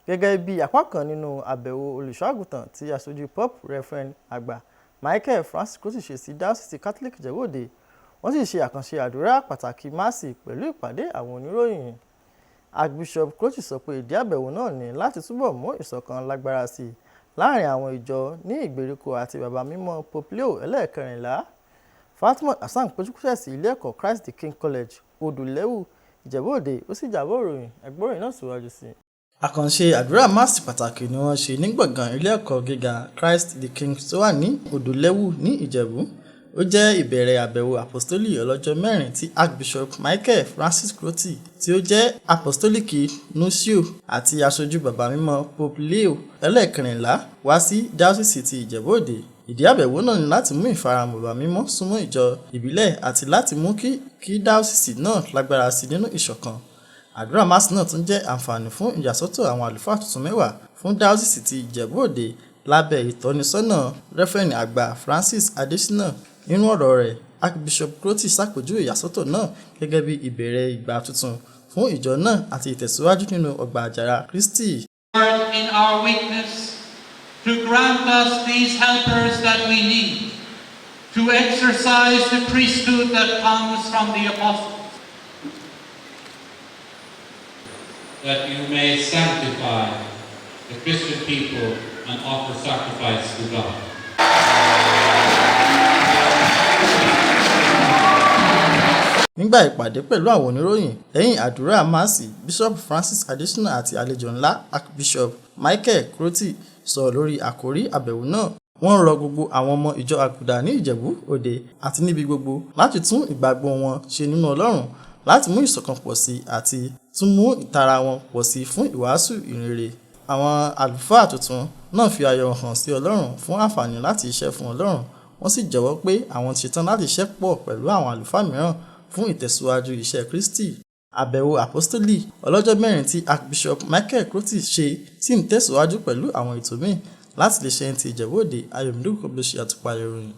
gẹ́gẹ́ bí apá kan nínú àbẹ̀wò olùṣọ́-àgùntàn tí aṣojú Pope Reverend àgbà Michael Francis Crotty ṣe sí Diocese Catholic Ijebu Ode. Wọ́n sì ṣe àkànṣe àdúrà pàtàkì máàsì pẹ̀lú ìpàdé àwọn oníròyìn. Archbishop Crotty sọ pé ìdí àbẹ̀wò náà ní láti túbọ̀ mú ìṣọ̀kan lágbára sí i láàrin àwọn ìjọ ní ìgbèríko àti bàbá mímọ́ Pope Leo ẹlẹ́ẹ̀kẹrìnlá. Fatima Hassan péjúkúṣẹ̀ sí ilé ẹ̀kọ́ Christ the King College Odùlẹ́wù Ìjẹ̀bú Òde, ó sì jábọ̀ ìròyìn ẹgbọ́ròyìn náà síwájú sí i. Àkànṣe àdúrà máàsì pàtàkì ni wọ́n ṣe ní gbọ̀ngàn ilé ẹ̀kọ́ gíga Christ the King tó wà ní Odùlẹ́wù ní Ìjẹ̀bú. Ó jẹ́ ìbẹ̀rẹ̀ àbẹ̀wò apostoli ọlọ́jọ́ mẹ́rin tí Archbishop Michael Francis Crotty tí ó jẹ́ Apostolic Nuncio àti aṣojú bàbá mímọ́ Pope Leo ẹlẹ́ẹ̀kẹrìnlá wá sí Diocese ti Ìjẹ̀bú Òde. Ìdí àbẹ̀wò náà ni láti mú ìfaramọ́ bàbá mímọ́ súnmọ́ ìjọ ìbílẹ̀ àti láti mú kí Diocese náà lágbára sí nínú ìṣọ̀kan. Àdúrà máàsì náà tún jẹ́ àǹfààní fún ìyàsọ́tọ̀ àwọn àlùfáà tuntun 10 fún Diocese ti Ìjẹ̀bú Òde lábẹ́ ìtọ́nisọ́nà Reverend àgbà Francis Adesina. Nínú ọ̀rọ̀ rẹ̀, Archbishop Crotty ṣàpèjúwe ìyàsọ́tọ̀ náà gẹ́gẹ́ bí ìbẹ̀rẹ̀ ìgbà tuntun fún ìjọ náà àti ìtẹ̀síwájú nínú ọgbà àjàrà Kristi. In our weakness, to grant us these helpers that we need to exercise the priesthood that comes from the apostles, that you may sanctify the Christian people and offer sacrifice to God. Nígbà ìpàdé pẹ̀lú àwọn oníròyìn lẹ́yìn àdúrà máàsì, Bishop Francis Adesina àti àlejò ńlá Archbishop Michael Crotty sọ̀rọ̀ lórí àkòrí àbẹ̀wò náà. Wọ́n rọ gbogbo àwọn ọmọ ìjọ àgùdà ní Ìjẹ̀bú Òde àti níbi gbogbo láti tún ìgbàgbọ́ wọn ṣe nínú Ọlọ́run, láti mú ìṣọ̀kan pọ̀ sí àti tún mú ìtara wọn pọ̀ sí fún ìwàásù ìrere. Àwọn àlùfáà tuntun náà fi ayọ̀ hàn sí Ọlọ́run fún àǹfààní láti iṣẹ́ fún Ọlọ́run. Wọ́n sì jẹ́wọ́ pé àwọn ti ṣetán láti ṣiṣẹ́ pọ̀ pẹ̀lú àwọn àlùfáà mìíràn fún ìtẹ̀síwájú iṣẹ́ Kristi. Àbẹ̀wò apostoli ọlọ́jọ́ mẹ́rin tí Archbishop Michael Crotty ṣe sì ń tẹ̀síwájú pẹ̀lú àwọn ètò míì láti lè ṣe ti Ìjẹ̀bú Òde. Ayọ̀mídé kò lè ṣe àtúpalẹ̀ ìròyìn.